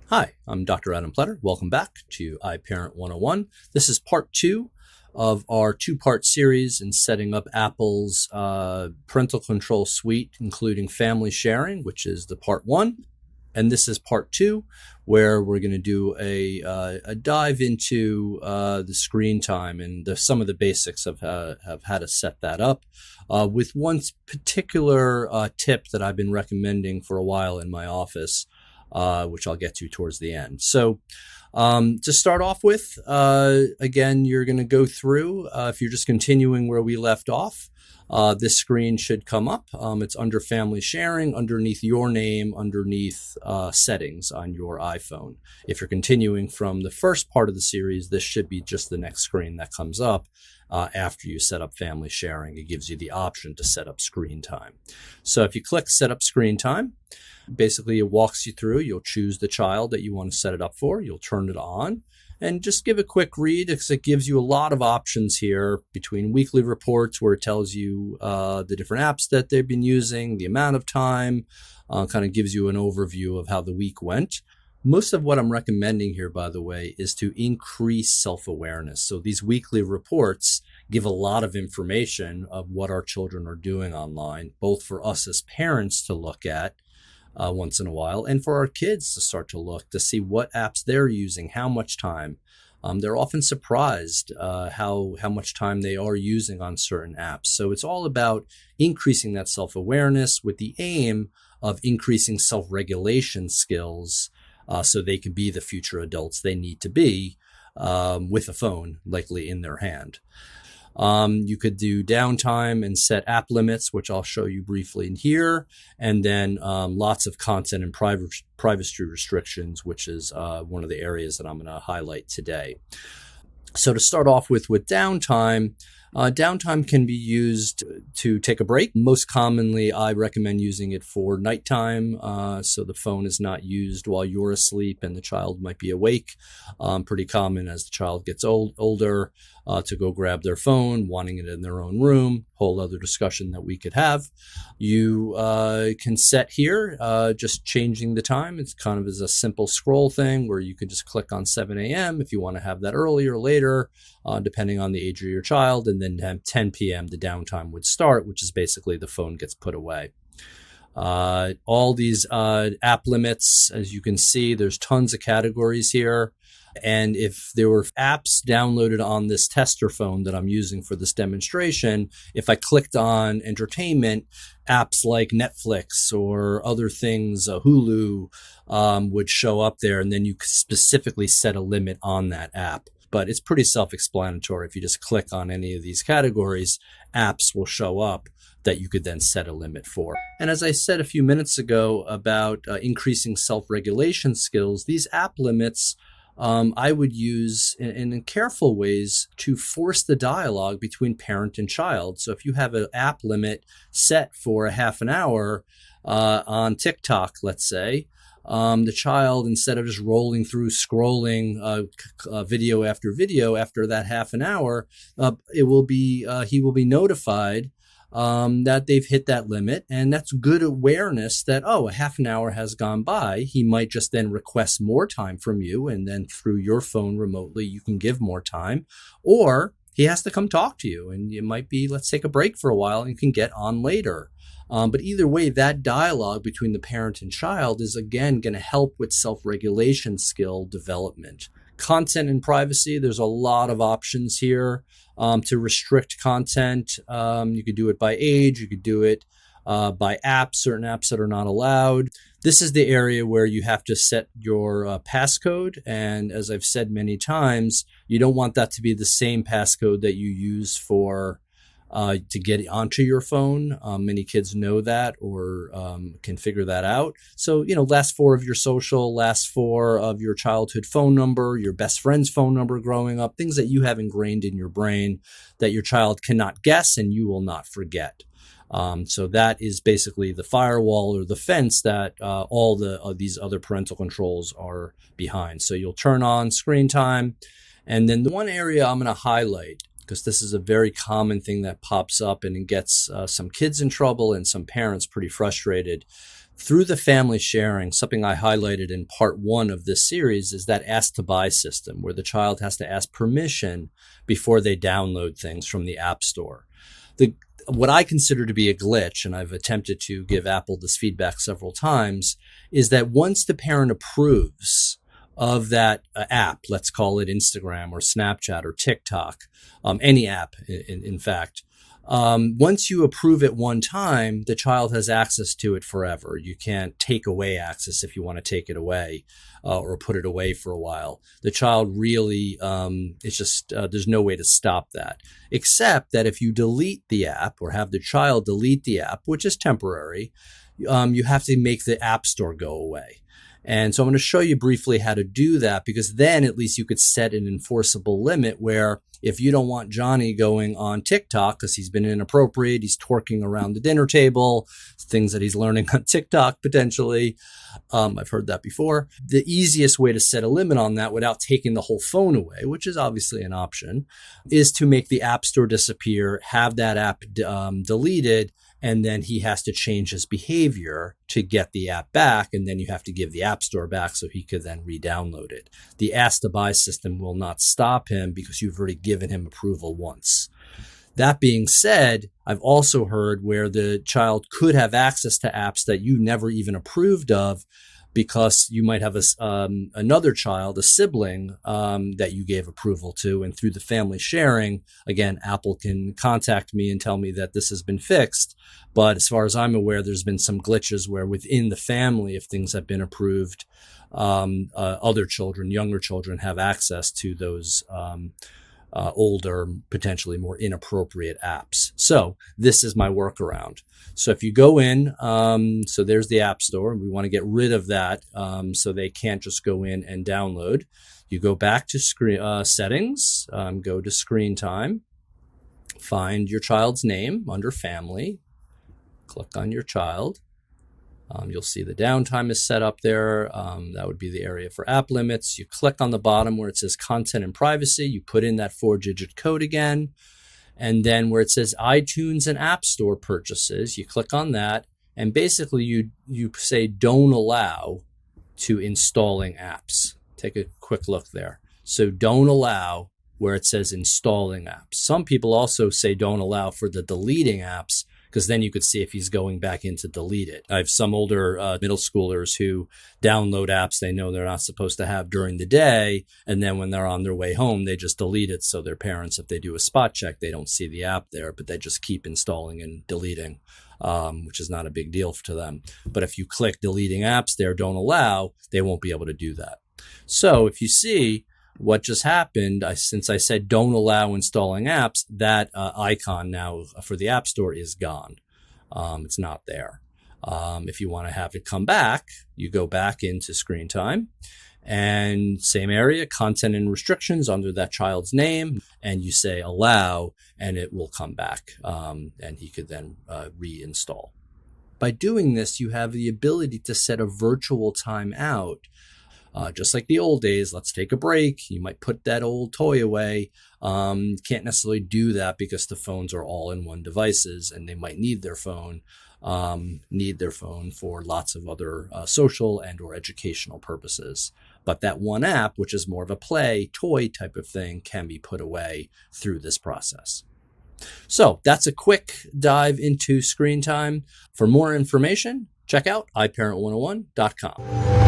Hi, I'm Dr. Adam Pletter. Welcome back to iParent101. This is part 2 of our two-part series in setting up Apple's parental control suite, including family sharing, which is the part 1. And this is part 2, where we're going to do a dive into the screen time and some of the basics of how to set that up, with one particular tip that I've been recommending for a while in my office, which I'll get to towards the end. So to start off with, again, you're going to go through, if you're just continuing where we left off, this screen should come up. It's under family sharing, underneath your name, underneath settings on your iPhone. If you're continuing from the first part of the series, this should be just the next screen that comes up. After you set up family sharing, it gives you the option to set up screen time. So if you click set up screen time, basically it walks you through. You'll choose the child that you want to set it up for. You'll turn it on and just give a quick read, because it gives you a lot of options here between weekly reports where it tells you the different apps that they've been using, the amount of time, kind of gives you an overview of how the week went. Most of what I'm recommending here, by the way, is to increase self-awareness. So these weekly reports give a lot of information of what our children are doing online, both for us as parents to look at once in a while, and for our kids to start to look to see what apps they're using, how much time. They're often surprised how much time they are using on certain apps. So it's all about increasing that self-awareness with the aim of increasing self-regulation skills, so they can be the future adults they need to be with a phone likely in their hand. You could do downtime and set app limits, which I'll show you briefly in here, and then lots of content and privacy restrictions, which is one of the areas that I'm going to highlight today. So to start off with downtime, downtime can be used to take a break. Most commonly, I recommend using it for nighttime, so the phone is not used while you're asleep and the child might be awake. Pretty common as the child gets older to go grab their phone, wanting it in their own room. Whole other discussion that we could have. You can set here, just changing the time. It's kind of as a simple scroll thing where you could just click on 7 a.m. if you want to have that earlier or later, depending on the age of your child. And then at 10 p.m. the downtime would start, which is basically the phone gets put away. All these app limits, as you can see, there's tons of categories here. And if there were apps downloaded on this tester phone that I'm using for this demonstration, if I clicked on entertainment, apps like Netflix or other things, Hulu, would show up there, and then you could specifically set a limit on that app. But it's pretty self-explanatory. If you just click on any of these categories, apps will show up that you could then set a limit for. And as I said a few minutes ago about increasing self-regulation skills, these app limits I would use in careful ways to force the dialogue between parent and child. So if you have an app limit set for a half an hour on TikTok, let's say, the child, instead of just rolling through, scrolling video after that half an hour, he will be notified that they've hit that limit, and that's good awareness that, a half an hour has gone by. He might just then request more time from you, and then through your phone remotely, you can give more time, or he has to come talk to you, and it might be, let's take a break for a while and you can get on later. But either way, that dialogue between the parent and child is, again, going to help with self-regulation skill development. Content and privacy, there's a lot of options here to restrict content. You could do it by age. You could do it by apps, certain apps that are not allowed. This is the area where you have to set your passcode. And as I've said many times, you don't want that to be the same passcode that you use for to get onto your phone. Many kids know that or can figure that out. So, last four of your social, last four of your childhood phone number, your best friend's phone number growing up, things that you have ingrained in your brain that your child cannot guess and you will not forget. So that is basically the firewall or the fence that all these other parental controls are behind. So you'll turn on screen time. And then the one area I'm going to highlight because this is a very common thing that pops up and it gets some kids in trouble and some parents pretty frustrated. Through the family sharing, something I highlighted in part 1 of this series is that ask to buy system, where the child has to ask permission before they download things from the App Store. What I consider to be a glitch, and I've attempted to give Apple this feedback several times, is that once the parent approves of that app, let's call it Instagram or Snapchat or TikTok, any app, in fact, once you approve it one time, the child has access to it forever. You can't take away access if you want to take it away or put it away for a while. The child really, it's just, there's no way to stop that, except that if you delete the app or have the child delete the app, which is temporary, you have to make the App Store go away. And so I'm going to show you briefly how to do that, because then at least you could set an enforceable limit where if you don't want Johnny going on TikTok because he's been inappropriate, he's twerking around the dinner table, things that he's learning on TikTok potentially. I've heard that before. The easiest way to set a limit on that without taking the whole phone away, which is obviously an option, is to make the App Store disappear, have that app deleted, and then he has to change his behavior to get the app back, and then you have to give the App Store back so he could then re-download it. The ask to buy system will not stop him because you've already given him approval once. That being said, I've also heard where the child could have access to apps that you never even approved of, because you might have another child, a sibling, that you gave approval to. And through the family sharing, again, Apple can contact me and tell me that this has been fixed. But as far as I'm aware, there's been some glitches where within the family, if things have been approved, other children, younger children, have access to those older, potentially more inappropriate apps. So this is my workaround. So if you go in, so there's the App Store, and we want to get rid of that so they can't just go in and download. You go back to settings, go to ScreenTime, find your child's name under Family, click on your child. You'll see the downtime is set up there. That would be the area for app limits. You click on the bottom where it says content and privacy. You put in that 4-digit code again. And then where it says iTunes and App Store purchases, you click on that. And basically you say don't allow to installing apps. Take a quick look there. So don't allow where it says installing apps. Some people also say don't allow for the deleting apps, because then you could see if he's going back in to delete it. I have some older middle schoolers who download apps they know they're not supposed to have during the day, and then when they're on their way home, they just delete it. So their parents, if they do a spot check, they don't see the app there, but they just keep installing and deleting, which is not a big deal to them. But if you click deleting apps there, don't allow, they won't be able to do that. So if you see what just happened, since I said don't allow installing apps, that icon now for the App Store is gone. It's not there. If you want to have it come back, you go back into ScreenTime and same area, content and restrictions under that child's name, and you say allow, and it will come back, and he could then reinstall. By doing this, you have the ability to set a virtual timeout. Just like the old days, let's take a break. You might put that old toy away. Can't necessarily do that because the phones are all in one devices, and they might need their phone for lots of other social and or educational purposes. But that one app, which is more of a play, toy type of thing, can be put away through this process. So that's a quick dive into ScreenTime. For more information, check out iParent101.com.